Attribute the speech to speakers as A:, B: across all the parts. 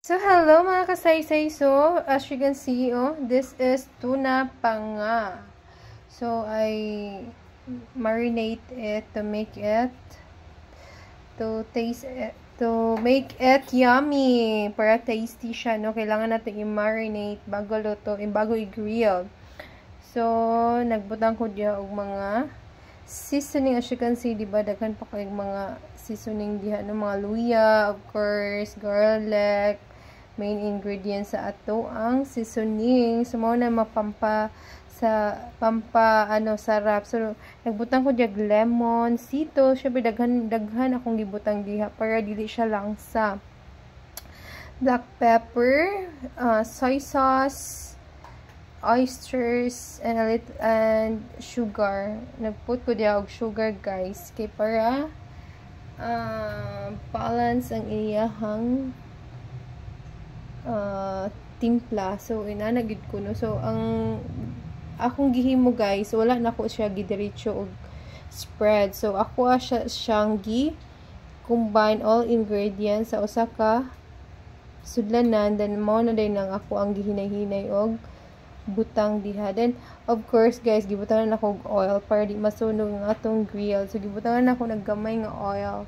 A: So, hello mga kasaysay. So, as you can see, this is tuna panga. So, I marinate it to make it, to taste it, to make it yummy. Para tasty siya, no? Kailangan natin i-marinate bago luto, bago i-grill. So, nagbutang ko diya og mga seasoning. As you can see, diba, daghan pa kayong mga seasoning diha, no? Mga luya, of course, garlic, main ingredients sa ato ang seasoning. So, mao na mapampa sa sarap. So, nagbutang ko diag lemon, sito, syempre daghan akong gibutang diha para dili siya langsa. Black pepper, soy sauce, oysters, and sugar. Nagput ko diya og sugar, guys, kay para balance ang iyahang timpla. So, inanagid ko, no? So, ang akong gihimo, guys, wala na ko siya gidiretso og spread. So, ako siyang combine all ingredients sa usa ka sudlanan. Then, mao na din ang ako ang gihinay-hinay og butang diha. Then, of course, guys, gibutangan ako og oil para di masunog ang atong grill. So, gibutangan ako naggamay nga oil.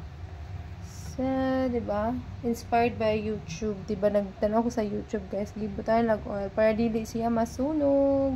A: So, diba? Inspired by YouTube. Diba? Nagtanaw ko sa YouTube, guys. Gibutan lang oil para dili siya masunog.